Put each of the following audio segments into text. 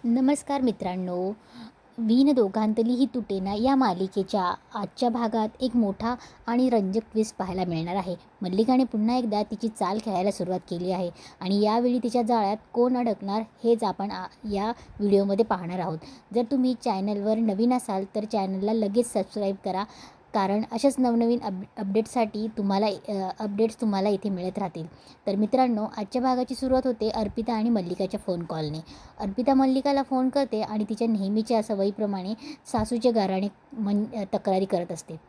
नमस्कार मित्रांनो, वीण दोघांतलीही तुटेना या मालिकेच्या आजच्या भागात एक मोठा आणि रंजक ट्विस्ट पाहायला मिळणार आहे. मल्लिकाने पुन्हा एकदा तिची चाल खेळायला सुरुवात केली आहे आणि यावेळी तिच्या जाळ्यात कोण अडकणार हेच आपण या व्हिडिओमध्ये पाहणार आहोत. जर तुम्ही चॅनलवर नवीन असाल तर चॅनलला लगेच सबस्क्राईब करा, कारण अशाच नवनवीन अपडेट्ससाठी अपडेट्स तुम्हाला इथे मिळत राहतील. तर मित्रांनो, आजच्या भागाची सुरुवात होते अर्पिता आणि मल्लिकाच्या फोन कॉलने. अर्पिता मल्लिकाला फोन करते आणि तिच्या नेहमीच्या सवयीप्रमाणे सासूच्या गाराने तक्रारी करत असते.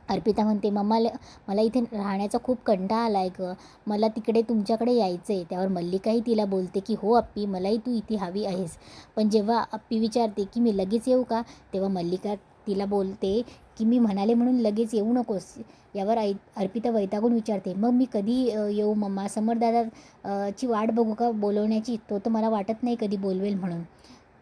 अर्पिता म्हणते, मला इथे राहण्याचा खूप कंटाळा आला आहे गं, मला तिकडे तुमच्याकडे यायचं आहे. त्यावर मल्लिकाही तिला बोलते की हो अप्पी, मलाही तू इथे हवी आहेस. पण जेव्हा अप्पी विचारते की मी लगेच येऊ का, तेव्हा मल्लिका तिला बोलते की मी म्हणाले म्हणून लगेच येऊ नकोस. यावर अर्पिता वैतागून विचारते, मग मी कधी येऊ मम्मा? समरदादा ची वाट बघू का बोलवण्याची? तो तर मला वाटत नाही कधी बोलवेल म्हणून.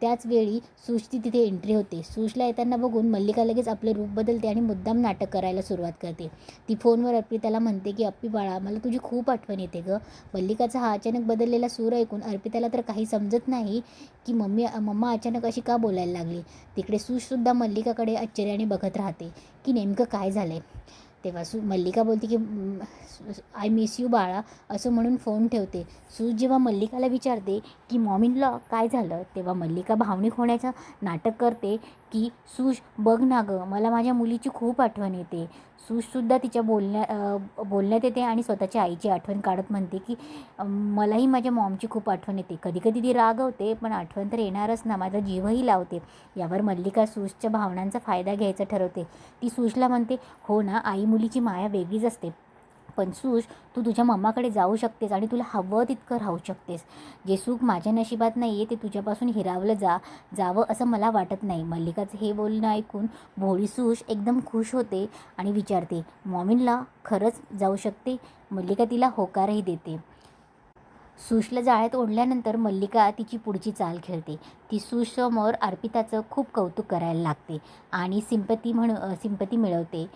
त्याच वेळी सुशची तिथे एंट्री होते. सुशला येताना बघून मल्लिका लगेच आपलं रूप बदलते आणि मुद्दाम नाटक करायला सुरुवात करते. ती फोनवर अर्पिताला म्हणते की अप्पी बाळा, मला तुझी खूप आठवण येते गं. मल्लिकाचा हा अचानक बदललेला सूर ऐकून अर्पिताला तर काही समजत नाही की मम्मा अचानक अशी का बोलायला लागली. तिकडे सुशसुद्धा मल्लिकाकडे आश्चर्याने बघत राहते की नेमकं काय झालं. तेव्हा मल्लिका बोलते की आय मिस यू बाळा, असं म्हणून फोन ठेवते. सूज जेव्हा मल्लिकाला विचारते की मॉम इन लॉ काय झालं, तेव्हा मल्लिका भावनिक होण्याचं नाटक करते की सूज बघ ना गं, मला माझ्या मुलीची खूप आठवण येते. सूजसुद्धा तिच्या बोलण्यात येते आणि स्वतःच्या आईची आठवण काढत म्हणते की मलाही माझ्या मॉमची खूप आठवण येते. कधीकधी ती रागवते, पण आठवण तर येणारच ना, माझा जीवही लावते. यावर मल्लिका सूजच्या भावनांचा फायदा घ्यायचा ठरवते. ती सूजला म्हणते, हो ना, आई मुलीची माया वेगळीच असते. पण सूज, तू तुझ्या मम्माकडे जाऊ शकतेस आणि तुला हवं तितकं राहू शकतेस. जे सुख माझ्या नशिबात नाही आहे ते तुझ्यापासून हिरावलं जावं असं मला वाटत नाही. मल्लिकाचं हे बोलणं ऐकून भोळी सूज एकदम खुश होते आणि विचारते, मॉमिनला खरंच जाऊ शकते? मल्लिका तिला होकारही देते. सुशला जाळ्यात ओढल्यानंतर मल्लिका तिची पुढची चाल खेळते. ती सुशसमोर अर्पिताचं खूप कौतुक करायला लागते आणि सिंपती मिळवते.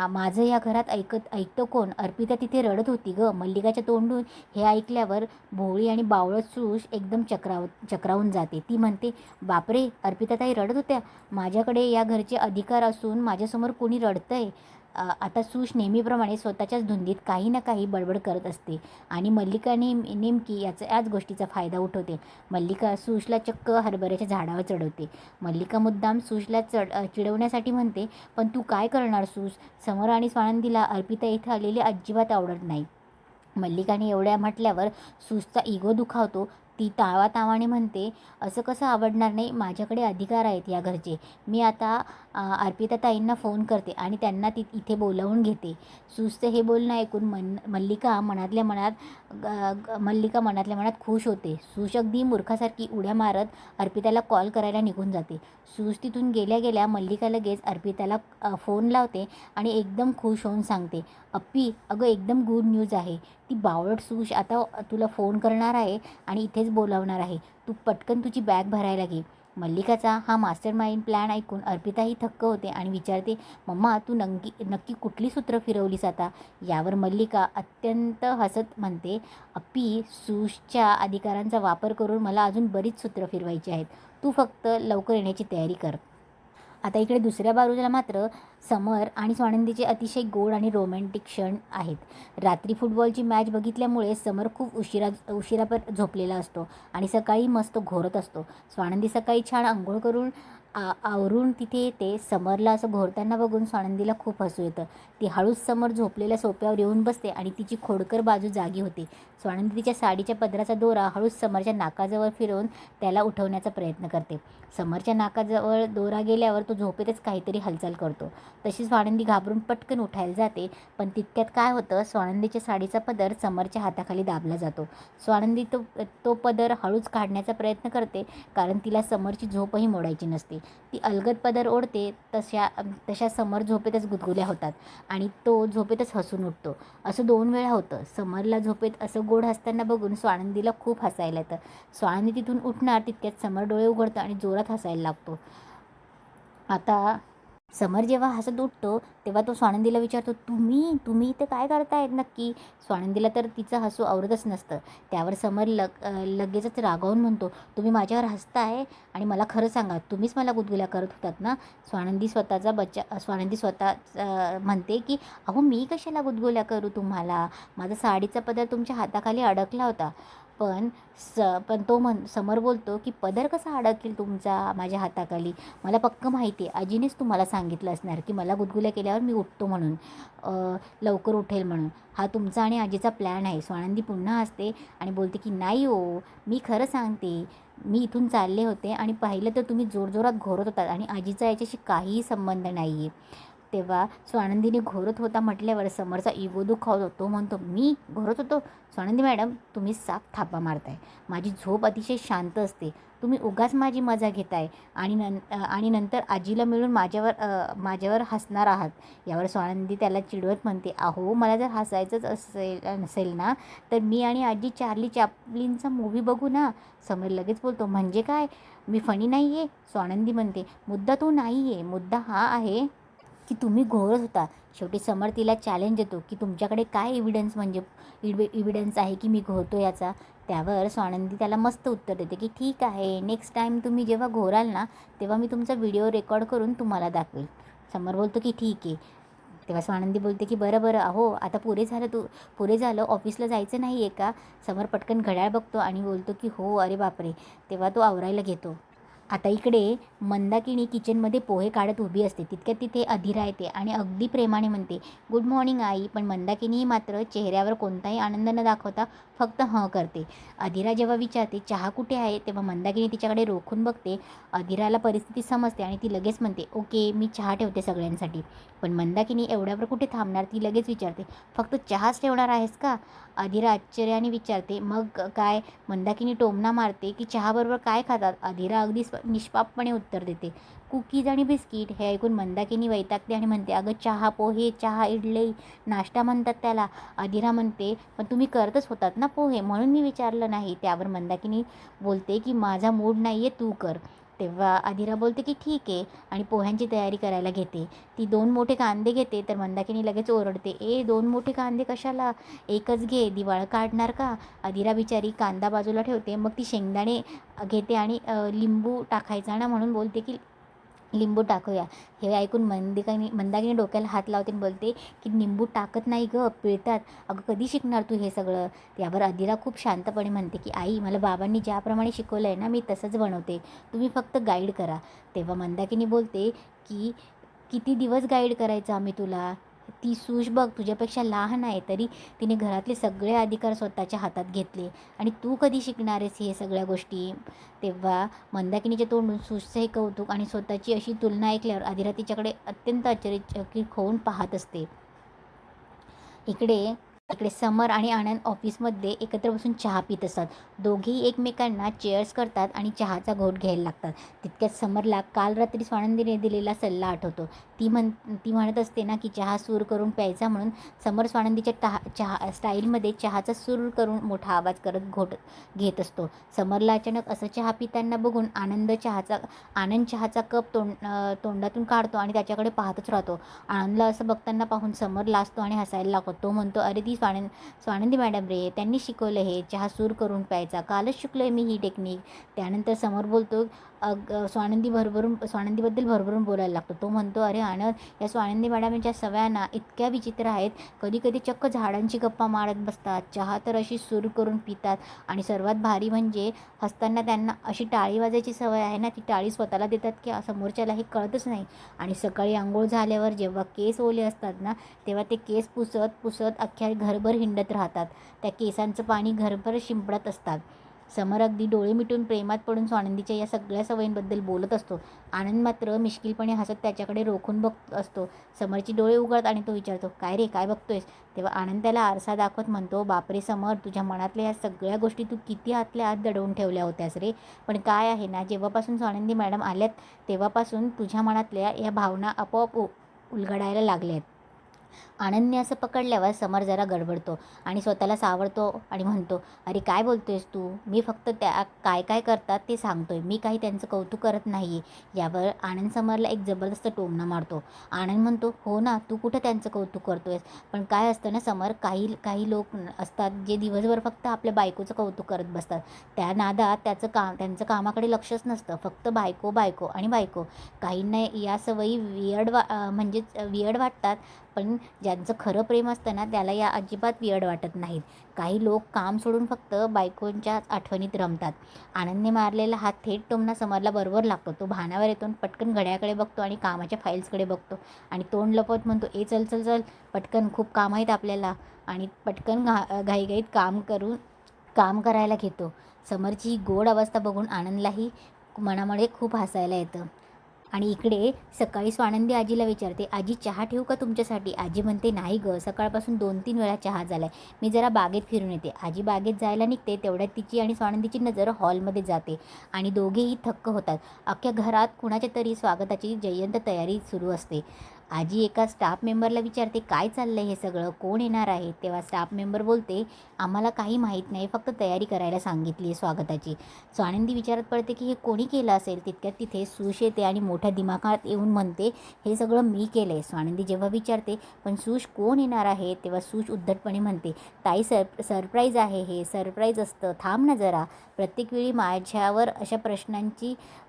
माझं या घरात ऐकतं कोण? अर्पिता तिथे रडत होती गं. मल्लिकाच्या तोंडून हे ऐकल्यावर भोळी आणि बावळट सूश एकदम चक्रावून जाते. ती म्हणते, बापरे, अर्पिताताई रडत होत्या? माझ्याकडे या घरचे अधिकार असून माझ्यासमोर कोणी रडतंय? आता सूश नेहमीप्रमाणे स्वतःच्याच धुंदीत काही ना काही बडबड करत असते आणि मल्लिका नेमकी याच गोष्टीचा फायदा उठवते. मल्लिका सूशला चक्क हरभऱ्याच्या झाडावर चढवते. मल्लिका मुद्दाम सूशला चिडवण्यासाठी म्हणते, पण तू काय करणार सूश? समर आणि स्वानंदीला अर्पिता इथे आलेली अजिबात आवडत नाही. मल्लिकाने एवढ्या म्हटल्यावर सूजचा इगो दुखावतो. ती तावातावाने म्हणते, असं कसं आवडणार नाही? माझ्याकडे अधिकार आहेत या घरचे. मी आता अर्पिताताईंना फोन करते आणि त्यांना इथे बोलावून घेते. सूजचं हे बोलणं ऐकून मल्लिका मनातल्या मनात खुश होते. सूज अगदी मूर्खासारखी उड्या मारत अर्पिताला कॉल करायला निघून जाते. सूज तिथून गेल्या गेल्या मल्लिका लगेच अर्पिताला फोन लावते आणि एकदम खुश होऊन सांगते, अप्पी अगं, एकदम गुड न्यूज आहे. ती बावळट सूश आता तुला फोन करणार आहे आणि इथेच बोलावणार आहे. तू पटकन तुझी बॅग भरायला घे. मल्लिकाचा हा मास्टर माइंड प्लॅन ऐकून अर्पिताही थक्क होते आणि विचारते, मम्मा तू नक्की कुठली सूत्र फिरवलीस आता? यावर मल्लिका अत्यंत हसत म्हणते, अप्पी, सूशच्या अधिकारांचा वापर करून मला अजून बरीच सूत्र फिरवायची आहेत. तू फक्त लवकर येण्याची तयारी कर. आता इकडे दुसऱ्या बाजूला मात्र समर आणि स्वानंदीचे अतिशय गोड आणि रोमॅन्टिक क्षण आहेत. रात्री फुटबॉलची मॅच बघितल्यामुळे समर खूप उशिरापर्यंत झोपलेला असतो आणि सकाळी मस्त घोरत असतो. स्वानंदी सकाळी छान अंघोळ करून आवरून तिथे येते. समरला असं घोरताना बघून स्वानंदीला खूप हसू येतं. ती हळूच समर झोपलेल्या सोफ्यावर येऊन बसते आणि तिची खोडकर बाजू जागी होते. स्वानंदी तिच्या साडीच्या पदराचा दोरा हळूच समरच्या नाकाजवळ फिरवून त्याला उठवण्याचा प्रयत्न करते. समरच्या नाकाजवळ दोरा गेल्यावर तो झोपेतच काहीतरी हालचाल करतो. तशी स्वानंदी घाबरून पटकन उठायला जाते, पण तितक्यात काय होतं, स्वानंदीच्या साडीचा पदर समरच्या हाताखाली दाबला जातो. स्वानंदी तो पदर हळूच काढण्याचा प्रयत्न करते, कारण तिला समरची झोपही मोडायची नसते. ती अलगद पदर ओढते. तशा समर झोपेतच गुदगुल्या होतात आणि तो झोपेतच हसून उठतो. असं 2 वेळा होतं. समरला झोपेत असं गोड हसताना बघून स्वानंदीला खूप हसायला येतं. स्वानंदी तिथून उठणार तितक्यात समर डोळे उघडतं आणि जोरात हसायला लागतो. आता समर जेव्हा हसत उठतो तेव्हा तो स्वानंदीला विचारतो, तुम्ही इथे काय करतायत नक्की? स्वानंदीला तर तिचं हसू आवरतच नसतं. त्यावर समर लगेचच रागावून म्हणतो, तुम्ही माझ्यावर हसताय आणि मला खरं सांगा, तुम्हीच मला गुदगुल्या करत होतात ना? स्वानंदी स्वतः म्हणते की अहो मी कशाला गुदगुल्या करू तुम्हाला? माझा साडीचा पदर तुमच्या हाताखाली अडकला होता. पण समर बोलतो की पदर कसा अडकेल तुमचा माझ्या हाताखाली? मला पक्क माहिती आहे आजीनेच तुम्हाला सांगितलं असणार की मला गुदगुल्या केल्यावर मी उठतो म्हणून, लवकर उठेल म्हणून. हा तुमचा आणि आजीचा प्लॅन आहे. स्वानंदी पुन्हा हसते आणि बोलते की नाही हो, मी खरं सांगते. मी इथून चालले होते आणि पाहिलं तर तुम्ही जोरजोरात घोरत होतात आणि आजीचा याच्याशी काहीही संबंध नाही आहे. तेव्हा स्वानंदीने घोरत होता म्हटल्यावर समरचा इगो दुखावतो. तो म्हणतो, मी घोरत होतो? स्वानंदी मॅडम, तुम्ही साफ थापा मारताय. माझी झोप अतिशय शांत असते. तुम्ही उगाच माझी मजा घेताय आणि नंतर आजीला मिळून माझ्यावर हसणार आहात. यावर स्वानंदी त्याला चिडवत म्हणते, अहो मला जर हसायचंच नसेल ना तर मी आणि आजी चार्ली चॅप्लिनचा मूव्ही बघू ना. समर लगेच बोलतो, म्हणजे काय, मी फनी नाही आहे? स्वानंदी म्हणते, मुद्दा तो नाही आहे, मुद्दा हा आहे की तुम्ही घोरत होता. शेवटी समर तिला चॅलेंज देतो की तुमच्याकडे काय एव्हिडन्स आहे की मी घोरतो याचा? त्यावर स्वानंदी त्याला मस्त उत्तर देते की ठीक आहे, नेक्स्ट टाईम तुम्ही जेव्हा घोराल ना तेव्हा मी तुमचा व्हिडिओ रेकॉर्ड करून तुम्हाला दाखवेल. समर बोलतो की ठीक आहे. तेव्हा स्वानंदी बोलते की बरं अहो आता पुरे झालं, ऑफिसला जायचं नाही आहे का? समर पटकन घड्याळ बघतो आणि बोलतो की हो, अरे बापरे. तेव्हा तो आवरायला घेतो. आता इकडे मंदाकिनी किचनमध्ये पोहे काढत उभी असते. तितक्यात तिथे अधीरा येते आणि अगदी प्रेमाने म्हणते, गुड मॉर्निंग आई. पण मंदाकिनी मात्र चेहऱ्यावर कोणताही आनंद न दाखवता फक्त हं करते. अधीरा जेव्हा विचारते चहा कुठे आहे तेव्हा मंदाकिनी तिच्याकडे रोखून बघते. अधीराला परिस्थिती समजते आणि ती लगेच म्हणते, ओके मी चहा ठेवते सगळ्यांसाठी. पण मंदाकिनी एवढ्यावर कुठे थांबणार? ती लगेच विचारते, फक्त चहाच ठेवणार आहेस का? अधीरा आश्चर्याने विचारते, मग काय? मंदाकिनी टोमणा मारते की चहाबरोबर काय खातात? अधीरा अगदी निष्पापपणे उत्तर देते, कुकीज आणि बिस्किट. हे ऐकून मंदाकिनी वैतागते आणि म्हणते, अगं चहा पोहे, चहा इडली, नाश्ता म्हणतात त्याला. अधीरा म्हणते, पण तुम्ही करतच होतात ना पोहे, म्हणून मी विचारलं नाही. त्यावर मंदाकिनी बोलते की माझा मूड नाही आहे, तू कर. तेव्हा अधीरा बोलते की ठीक आहे आणि पोह्यांची तयारी करायला घेते. ती 2 मोठे कांदे घेते तर मंदाकिनी लगेच ओरडते, 2 मोठे कांदे कशाला? एकच घे, दिवाळ काढणार का? अधीरा बिचारी कांदा बाजूला ठेवते. मग ती शेंगदाणे घेते आणि लिंबू टाकायचा ना म्हणून बोलते की लिंबू टाकूया. हे ऐकून मंदाकिनी डोक्याला हात लावते आणि बोलते की लिंबू टाकत नाही गं, पिळतात. अगं कधी शिकणार तू हे सगळं? यावर अधीरा खूप शांतपणे म्हणते की आई, मला बाबांनी ज्याप्रमाणे शिकवलं आहे ना मी तसंच बनवते, तुम्ही फक्त गाईड करा. तेव्हा मंदाकिनी बोलते की किती दिवस गाईड करायचं आम्ही तुला? ती सूश बघ तुझ्यापेक्षा लहान आहे तरी तिने घरातले सगळे अधिकार स्वतःच्या हातात घेतले आणि तू कधी शिकणार आहेस हे सगळ्या गोष्टी? तेव्हा मंदाकिनीच्या तोंडून सूशचंही कौतुक आणि स्वतःची अशी तुलना ऐकल्यावर अधीरा तिच्याकडे अत्यंत आश्चर्यचकित होऊन पाहत असते. इकडे समर आणि आनंद ऑफिसमध्ये एकत्र बसून चहा पित असतात. दोघेही एकमेकांना चेअर्स करतात आणि चहाचा घोट घ्यायला लागतात. तितक्यात समरला काल रात्री स्वानंदीने दिलेला सल्ला आठवतो. ती म्हणत असते ना की चहा सूर करून प्यायचा म्हणून. समर स्वानंदीच्या चहा स्टाईलमध्ये चहाचा सूर करून मोठा आवाज करत घोट घेत असतो. समरला अचानक असं चहा पिताना बघून आनंद चहाचा कप तोंडातून काढतो आणि त्याच्याकडे पाहतच राहतो. आनंदला असं बघताना पाहून समर लाजतो आणि हसायला लागतो. तो म्हणतो, अरे ती स्वानंदी मॅडम रे, त्यांनी शिकवलं हे चहा सूर करून प्यायचा, कालच शिकलो आहे मी ही टेक्निक. त्यानंतर समर बोलतो, स्वानंदीबद्दल भरभरून बोलायला लागतो. तो म्हणतो, अरे आनंद, या स्वानंदी मॅडमच्या सवयी इतक्या विचित्र आहेत. कधी चक्क झाडांची गप्पा मारत बसतात, चहा तर अशी सूर करून पितात आणि सर्वात भारी म्हणजे हसताना त्यांना अशी टाळी वाजायची सवय आहे ना, ती टाळी स्वतःला देतात की समोरच्याला हे कळतच नाही. आणि सकाळी आंघोळ झाल्यावर जेव्हा केस ओले असतात ना तेव्हा ते केस पुसत अख्ख्या घरभर हिंडत राहतात. त्या केसांचं पाणी घरभर शिंपडत असतात. समर अगदी डोळे मिटून प्रेमात पडून स्वानंदीच्या या सगळ्या सवयींबद्दल बोलत असतो. आनंद मात्र मिश्किलपणे हसत त्याच्याकडे रोखून बघत असतो. समरची डोळे उघडत आणि तो विचारतो, काय रे, काय बघतोयस? तेव्हा आनंद त्याला आरसा दाखवत म्हणतो, बापरे समर, तुझ्या मनातल्या या सगळ्या गोष्टी तू किती आतल्या आत दडवून ठेवल्या होत्यास रे. पण काय आहे ना, जेव्हापासून स्वानंदी मॅडम आल्यात तेव्हापासून तुझ्या मनातल्या या भावना आपोआप उलगडायला लागल्यात. आनंदने असं पकडल्यावर समर जरा गडबडतो आणि स्वतःला सावरतो आणि म्हणतो, अरे काय बोलतोयस तू? मी फक्त त्या काय काय करतात ते सांगतोय, मी काही त्यांचं कौतुक करत नाही आहे. यावर आनंद समरला एक जबरदस्त टोमणा मारतो. आनंद म्हणतो, हो ना, तू कुठं त्यांचं कौतुक करतोयस? पण काय असतं ना समर, काही काही लोक असतात जे दिवसभर फक्त आपल्या बायकोचं कौतुक करत बसतात. त्या नादात त्यांचं कामाकडे लक्षच नसतं, फक्त बायको बायको आणि बायको. काहींना या सवयी म्हणजेच वियर्ड वाटतात, पण ज्यांचं खरं प्रेम असतं ना त्याला या अजिबात वियर्ड वाटत नाहीत. काही लोक काम सोडून फक्त बायकोंच्या आठवणीत रमतात. आनंदने मारलेला हात थेट टोमणा समरला बरोबर लागतो. तो भानावर येतो, पटकन घड्याकडे बघतो आणि कामाच्या फाईल्सकडे बघतो आणि तोंड लपवत म्हणतो, ए चल चल चल पटकन, खूप काम आहेत आपल्याला. आणि पटकन घाईघाईत काम करायला घेतो. समरची गोड अवस्था बघून आनंदलाही मनामध्ये खूप हसायला येतं. आणि इकडे सकाळी स्वानंदी आजीला विचारते, आजी चहा ठेवू का तुमच्यासाठी? आजी म्हणते, नाही गं, सकाळपासून 2-3 वेळा चहा झालाय, मी जरा बागेत फिरून येते. आजी बागेत जायला निघते, तेवढ्यात तिची आणि स्वानंदीची नजर हॉलमध्ये जाते आणि दोघेही थक्क होतात. अख्ख्या घरात कुणाच्या तरी स्वागताची जय्यत तयारी सुरू असते. आजी एका स्टाफ मेंबरला विचारते, काय चाललंय हे सगळं, कोण येणार आहे? तेव्हा स्टाफ मेंबर बोलते, आम्हाला काही माहीत नाही, फक्त तयारी करायला सांगितली आहे स्वागताची. स्वानंदी विचारात पडते की हे कोणी केलं असेल. तितक्यात तिथे सुश येते आणि मोठ्या दिमाखात येऊन म्हणते, हे सगळं मी केलं आहे. स्वानंदी जेव्हा विचारते, पण सुश कोण येणार आहे? तेव्हा सुश उद्धटपणे म्हणते, ताई सरप्राईज आहे, हे सरप्राईज असतं, थांब ना जरा. प्रत्येक वेळी माझ्यावर अशा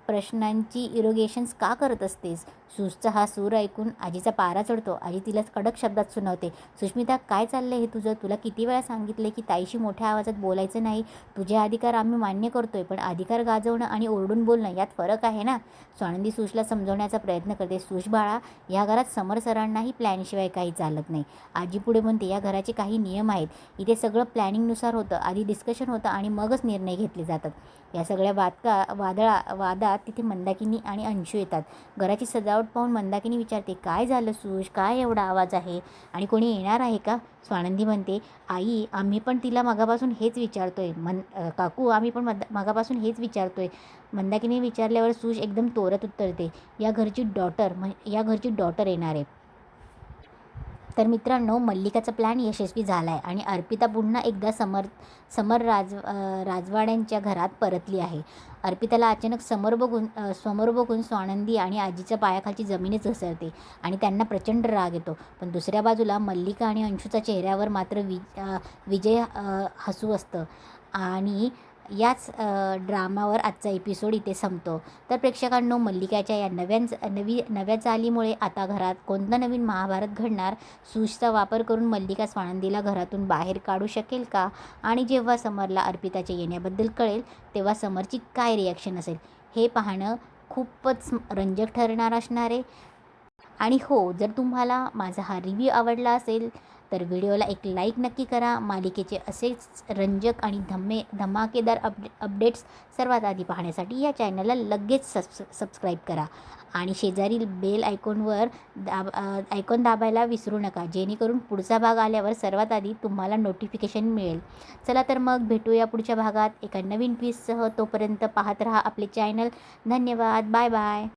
प्रश्नांची इरोगेशन्स का करत असतेस? सुशचा हा सूर ऐकून आजीचा पारा चढतो. आजी तिला कडक शब्दात सुनावते, सुष्मिता काय चाललंय हे तुझं? तुला किती वेळा सांगितले की ताईशी मोठ्या आवाजात बोलायचं नाही? तुझे अधिकार आम्ही मान्य करतोय, पण अधिकार गाजवणं आणि ओरडून बोलणं यात फरक आहे ना. स्वानंदी सुशला समजवण्याचा प्रयत्न करते, सुश बाळा, या घरात समर सरांनाही प्लॅनशिवाय काही चालत नाही. आजी पुढे म्हणते, या घराचे काही नियम आहेत, इथे सगळं प्लॅनिंगनुसार होतं, आधी डिस्कशन होतं आणि मगच निर्णय घेतले जातात. या सगळ्या वादात तिथे मंदाकिनी आणि अंशू येतात. घराची सजावट पाहून मंदाकिनी विचारते, काय झालं सुश, काय एवढा आवाज आहे आणि कोणी येणार आहे का? स्वानंदी म्हणते, आई, आम्ही पण तिला मगापासून हेच विचारतोय. काकू, आम्ही पण मगापासून हेच विचारतोय. मंदाकिनी विचारल्यावर सुश एकदम तोरत उत्तरते, या घरची डॉटर येणार आहे. तर मित्रांनो, मल्लिकाचा प्लॅन यशस्वी झाला आहे आणि अर्पिता पुन्हा एकदा समर राजवाड्यांच्या घरात परतली आहे. अर्पिताला अचानक समोर बघून स्वानंदी आणि आजीच्या पायाखालची जमीनच घसरते आणि त्यांना प्रचंड राग येतो. पण दुसऱ्या बाजूला मल्लिका आणि अंशूच्या चेहऱ्यावर मात्र विजय हसू असतं. आणि याच ड्रामावर आजचा एपिसोड इथे संपतो. तर प्रेक्षकांनो, मल्लिकाच्या या नव्या चालीमुळे आता घरात कोणतं नवीन महाभारत घडणार? सुशचा वापर करून मल्लिका स्वानंदीला घरातून बाहेर काढू शकेल का? आणि जेव्हा समरला अर्पिताच्या येण्याबद्दल कळेल तेव्हा समरची काय रिॲक्शन असेल, हे पाहणं खूपच रंजक ठरणार असणार आहे. आणि हो, जर तुम्हाला माझा हा रिव्ह्यू आवडला असेल तर व्हिडिओला एक लाईक नक्की करा. मालिकेचे असेच रंजक आणि धमाकेदार अपडेट्स सर्वात आधी पाहण्यासाठी या चॅनलला लगेच सबस्क्राईब करा आणि शेजारील बेल आयकॉनवर आयकॉन दाबायला विसरू नका, जेणेकरून पुढचा भाग आल्यावर सर्वात आधी तुम्हाला नोटिफिकेशन मिळेल. चला तर मग भेटूया पुढच्या भागात एका नवीन ट्विस्टसह. तोपर्यंत पाहत राहा आपले चॅनल. धन्यवाद. Bye bye.